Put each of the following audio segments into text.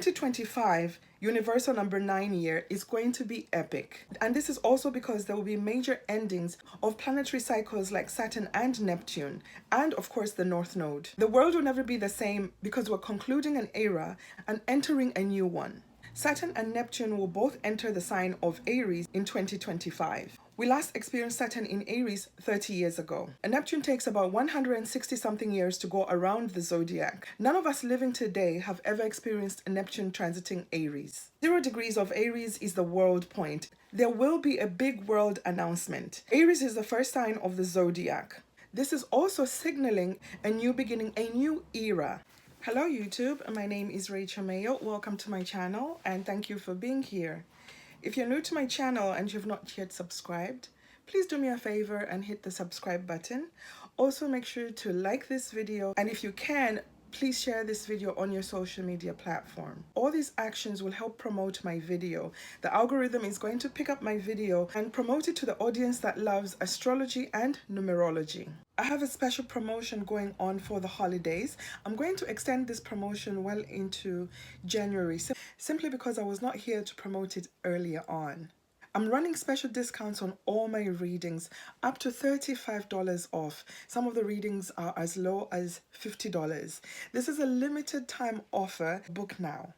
2025 universal number 9 year is going to be epic. And this is also because there will be major endings of planetary cycles like Saturn and Neptune, and of course the North Node. The world will never be the same because we're concluding an era and entering a new one. Saturn and Neptune will both enter the sign of Aries in 2025. We last experienced Saturn in Aries 30 years ago. And Neptune takes about 160 something years to go around the zodiac. None of us living today have ever experienced a Neptune transiting Aries. 0 degrees of Aries is the world point. There will be a big world announcement. Aries is the first sign of the zodiac. This is also signaling a new beginning, a new era. Hello YouTube, my name is Rachel Mayo. Welcome to my channel and thank you for being here. If you're new to my channel and you've not yet subscribed, please do me a favor and hit the subscribe button. Also make sure to like this video, and if you can, please share this video on your social media platform. All these actions will help promote my video. The algorithm is going to pick up my video and promote it to the audience that loves astrology and numerology. I have a special promotion going on for the holidays. I'm going to extend this promotion well into January, simply because I was not here to promote it earlier on. I'm running special discounts on all my readings, up to $35 off. Some of the readings are as low as $50. This is a limited time offer. Book now.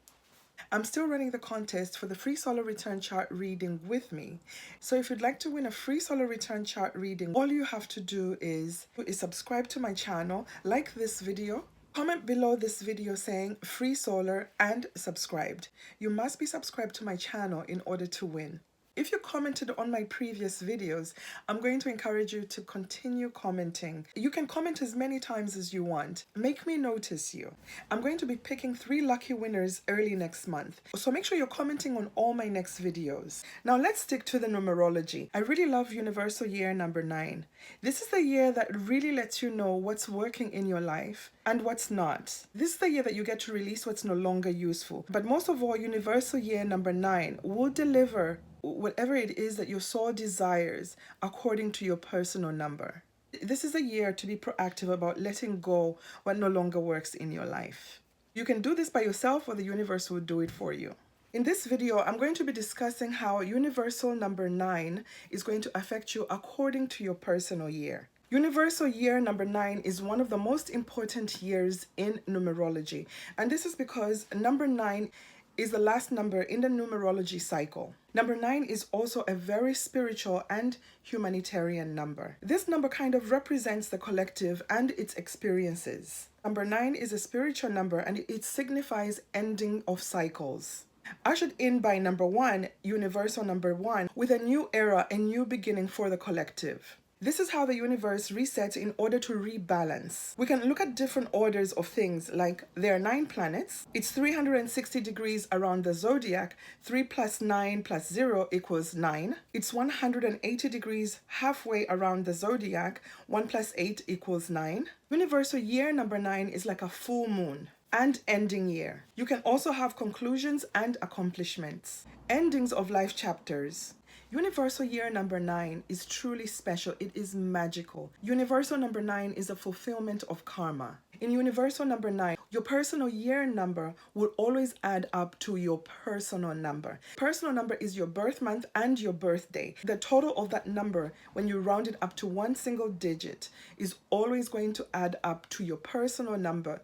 I'm still running the contest for the free solar return chart reading with me. So if you'd like to win a free solar return chart reading, all you have to do is subscribe to my channel, like this video, comment below this video saying free solar and subscribed. You must be subscribed to my channel in order to win. If you commented on my previous videos, I'm going to encourage you to continue commenting. You can comment as many times as you want. Make me notice you. I'm going to be picking 3 lucky winners early next month. So make sure you're commenting on all my next videos. Now let's stick to the numerology. I really love universal year number 9. This is the year that really lets you know what's working in your life and what's not. This is the year that you get to release what's no longer useful. But most of all, universal year number 9 will deliver whatever it is that your soul desires according to your personal number. This is a year to be proactive about letting go what no longer works in your life. You can do this by yourself, or the universe will do it for you. In this video, I'm going to be discussing how universal number 9 is going to affect you according to your personal year. Universal year number 9 is one of the most important years in numerology. And this is because number 9 is the last number in the numerology cycle. Number 9 is also a very spiritual and humanitarian number. This number kind of represents the collective and its experiences. Number 9 is a spiritual number and it signifies ending of cycles. Ushered in by number 1, universal number 1, with a new era, a new beginning for the collective. This is how the universe resets in order to rebalance. We can look at different orders of things, like there are 9 planets. It's 360 degrees around the zodiac. 3 plus 9 plus 0 equals 9. It's 180 degrees halfway around the zodiac. 1 plus 8 equals 9. Universal year number 9 is like a full moon and ending year. You can also have conclusions and accomplishments, endings of life chapters. Universal year number 9 is truly special. It is magical. Universal number 9 is a fulfillment of karma. In universal number 9, your personal year number will always add up to your personal number. Personal number is your birth month and your birthday. The total of that number, when you round it up to one single digit, is always going to add up to your personal number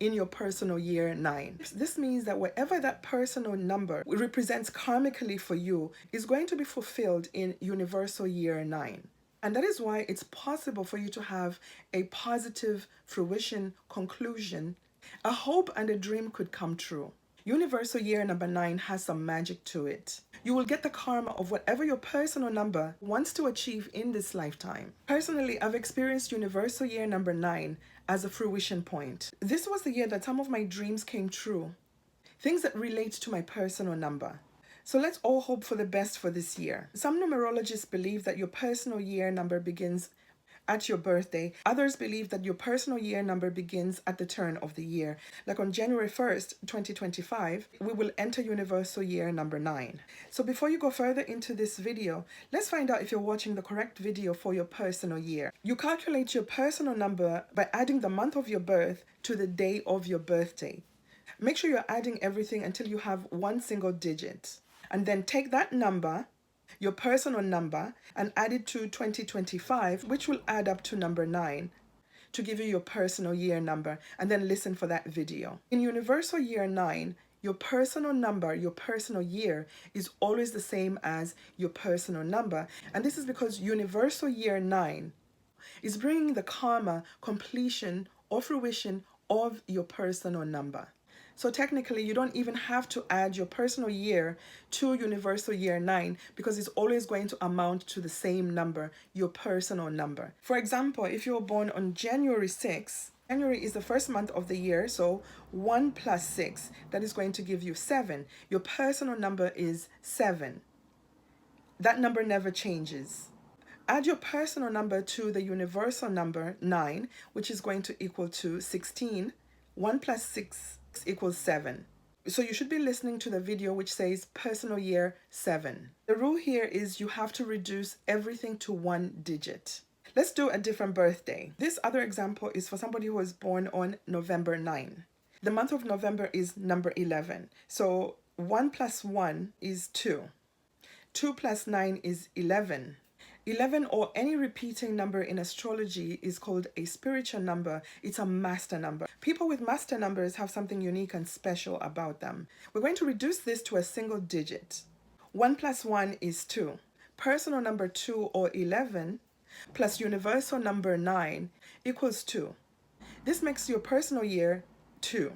in your personal year 9. This means that whatever that personal number represents karmically for you is going to be fulfilled in universal year 9. And that is why it's possible for you to have a positive fruition conclusion. A hope and a dream could come true. Universal year number 9 has some magic to it. You will get the karma of whatever your personal number wants to achieve in this lifetime. Personally, I've experienced universal year number 9 as a fruition point. This was the year that some of my dreams came true. Things that relate to my personal number. So let's all hope for the best for this year. Some numerologists believe that your personal year number begins at your birthday. Others believe that your personal year number begins at the turn of the year. Like on January 1st, 2025, we will enter universal year number 9. So before you go further into this video, let's find out if you're watching the correct video for your personal year. You calculate your personal number by adding the month of your birth to the day of your birthday. Make sure you're adding everything until you have one single digit. And then take that number, your personal number, and add it to 2025, which will add up to number 9 to give you your personal year number, and then listen for that video. In universal year 9, your personal number, your personal year is always the same as your personal number. And this is because universal year 9 is bringing the karma, completion, or fruition of your personal number. So technically, you don't even have to add your personal year to universal year 9 because it's always going to amount to the same number, your personal number. For example, if you were born on January 6th, January is the first month of the year, so 1 plus 6, that is going to give you 7. Your personal number is 7. That number never changes. Add your personal number to the universal number 9, which is going to equal to 16. 1 plus 6 equals 7. So you should be listening to the video which says personal year 7. The rule here is you have to reduce everything to one digit. Let's do a different birthday. This other example is for somebody who was born on November 9. The month of November is number 11. So 1 plus 1 is 2. 2 plus 9 is 11. 11 or any repeating number in astrology is called a spiritual number. It's a master number. People with master numbers have something unique and special about them. We're going to reduce this to a single digit. 1 plus 1 is 2. Personal number 2 or 11 plus universal number 9 equals 2. This makes your personal year 2,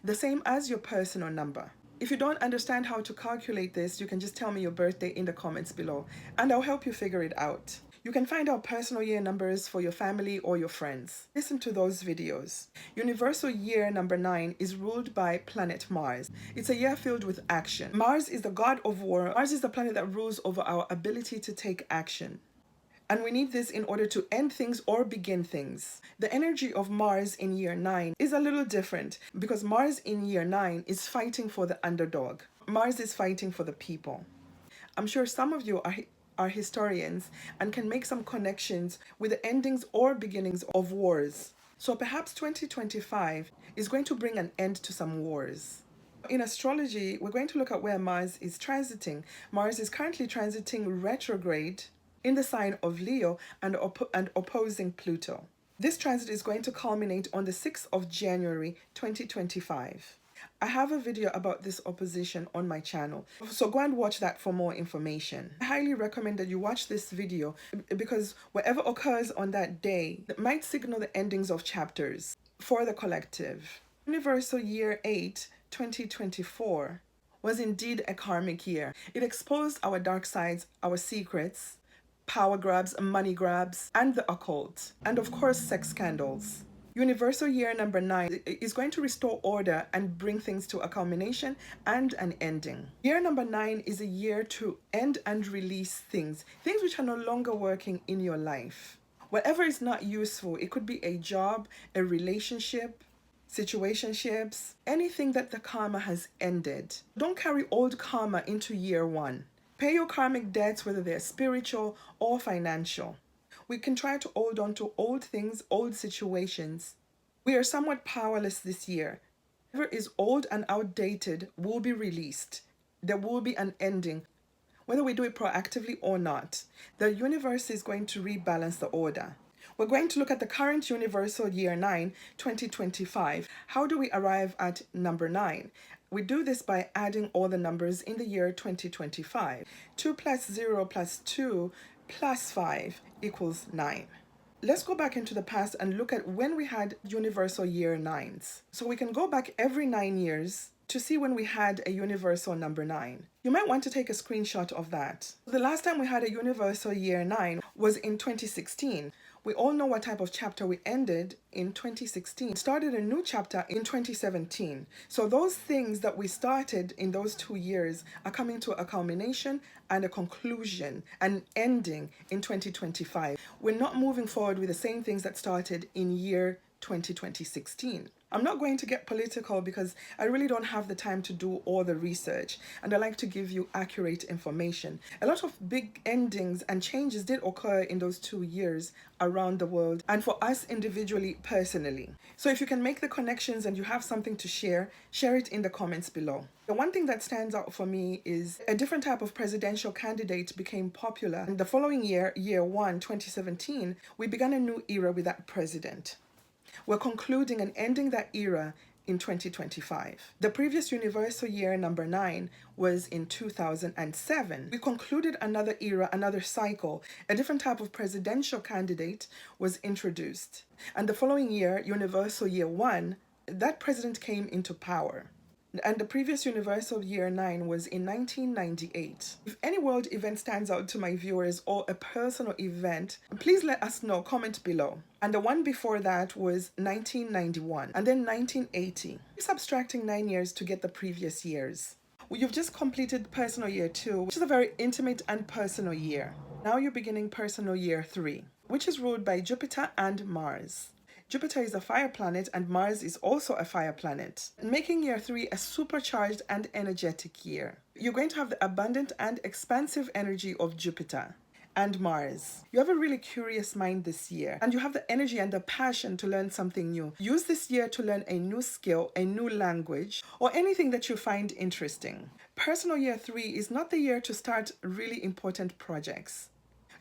the same as your personal number. If you don't understand how to calculate this, you can just tell me your birthday in the comments below, and I'll help you figure it out. You can find out personal year numbers for your family or your friends. Listen to those videos. Universal year number 9 is ruled by planet Mars. It's a year filled with action. Mars is the god of war. Mars is the planet that rules over our ability to take action. And we need this in order to end things or begin things. The energy of Mars in year 9 is a little different because Mars in year 9 is fighting for the underdog. Mars is fighting for the people. I'm sure some of you are historians and can make some connections with the endings or beginnings of wars. So perhaps 2025 is going to bring an end to some wars. In astrology, we're going to look at where Mars is transiting. Mars is currently transiting retrograde in the sign of Leo and opposing Pluto. This transit is going to culminate on the 6th of January 2025. I have a video about this opposition on my channel, so go and watch that for more information. I highly recommend that you watch this video because whatever occurs on that day might signal the endings of chapters for the collective. Universal Year 8, 2024 was indeed a karmic year. It exposed our dark sides, our secrets, power grabs, money grabs, and the occult, and of course sex scandals. Universal year number 9 is going to restore order and bring things to a culmination and an ending. Year number 9 is a year to end and release things which are no longer working in your life. Whatever is not useful, it could be a job, a relationship, situationships, anything that the karma has ended. Don't carry old karma into year 1. Pay your karmic debts, whether they're spiritual or financial. We can try to hold on to old things, old situations. We are somewhat powerless this year. Whatever is old and outdated will be released. There will be an ending, whether we do it proactively or not. The universe is going to rebalance the order. We're going to look at the current universal year 9, 2025. How do we arrive at number 9? We do this by adding all the numbers in the year 2025. 2 plus 0 plus 2 plus 5 equals 9. Let's go back into the past and look at when we had universal year 9s. So we can go back every 9 years to see when we had a universal number 9. You might want to take a screenshot of that. The last time we had a universal year 9 was in 2016. We all know what type of chapter we ended in 2016. Started a new chapter in 2017. So those things that we started in those 2 years are coming to a culmination and a conclusion, an ending in 2025. We're not moving forward with the same things that started in year 2016. I'm not going to get political because I really don't have the time to do all the research, and I like to give you accurate information. A lot of big endings and changes did occur in those 2 years around the world, and for us individually, personally. So if you can make the connections and you have something to share it in the comments below. The one thing that stands out for me is a different type of presidential candidate became popular. And the following year, year 1, 2017, we began a new era with that president. We're concluding and ending that era in 2025. The previous universal year, number 9, was in 2007. We concluded another era, another cycle. A different type of presidential candidate was introduced. And the following year, universal year 1, that president came into power. And the previous universal year 9 was in 1998. If any world event stands out to my viewers or a personal event, please let us know, comment below. And the one before that was 1991 and then 1980. Keep subtracting 9 years to get the previous years. Well, you've just completed personal year 2, which is a very intimate and personal year. Now you're beginning personal year 3, which is ruled by Jupiter and Mars. Jupiter is a fire planet and Mars is also a fire planet, making year 3 a supercharged and energetic year. You're going to have the abundant and expansive energy of Jupiter and Mars. You have a really curious mind this year, and you have the energy and the passion to learn something new. Use this year to learn a new skill, a new language, or anything that you find interesting. Personal year 3 is not the year to start really important projects.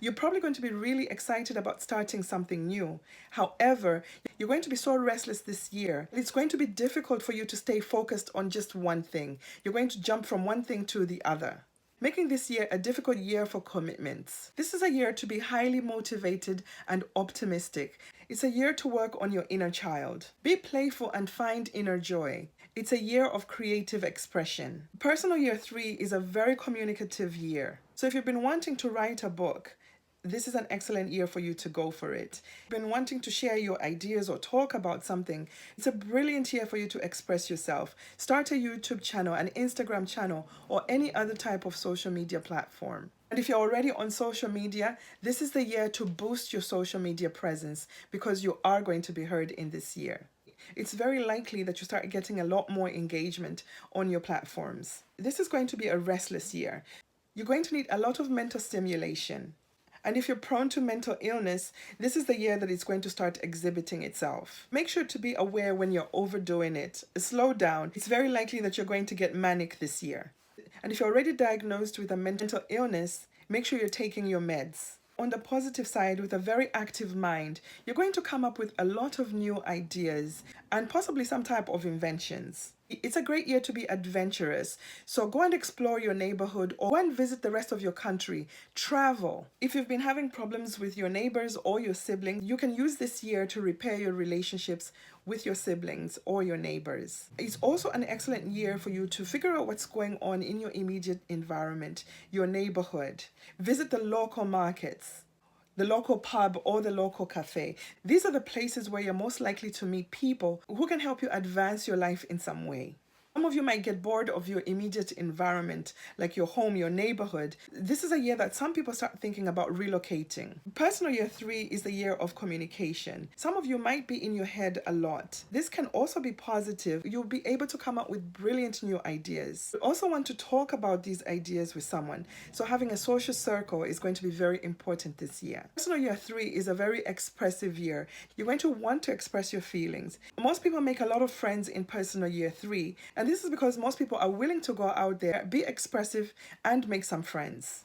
You're probably going to be really excited about starting something new. However, you're going to be so restless this year. It's going to be difficult for you to stay focused on just one thing. You're going to jump from one thing to the other, making this year a difficult year for commitments. This is a year to be highly motivated and optimistic. It's a year to work on your inner child. Be playful and find inner joy. It's a year of creative expression. Personal year 3 is a very communicative year. So if you've been wanting to write a book, this is an excellent year for you to go for it. Been wanting to share your ideas or talk about something, it's a brilliant year for you to express yourself. Start a YouTube channel, an Instagram channel, or any other type of social media platform. And if you're already on social media, this is the year to boost your social media presence because you are going to be heard in this year. It's very likely that you start getting a lot more engagement on your platforms. This is going to be a restless year. You're going to need a lot of mental stimulation. And if you're prone to mental illness, this is the year that it's going to start exhibiting itself. Make sure to be aware when you're overdoing it. Slow down. It's very likely that you're going to get manic this year. And if you're already diagnosed with a mental illness, make sure you're taking your meds. On the positive side, with a very active mind, you're going to come up with a lot of new ideas and possibly some type of inventions. It's a great year to be adventurous. So go and explore your neighborhood or go and visit the rest of your country. Travel. If you've been having problems with your neighbors or your siblings, you can use this year to repair your relationships with your siblings or your neighbors. It's also an excellent year for you to figure out what's going on in your immediate environment, your neighborhood. Visit the local markets, the local pub or the local cafe. These are the places where you're most likely to meet people who can help you advance your life in some way. Some of you might get bored of your immediate environment, like your home, your neighborhood. This is a year that some people start thinking about relocating. Personal year 3 is the year of communication. Some of you might be in your head a lot. This can also be positive. You'll be able to come up with brilliant new ideas. You also want to talk about these ideas with someone. So having a social circle is going to be very important this year. Personal year 3 is a very expressive year. You're going to want to express your feelings. Most people make a lot of friends in personal year 3. And this is because most people are willing to go out there, be expressive, and make some friends.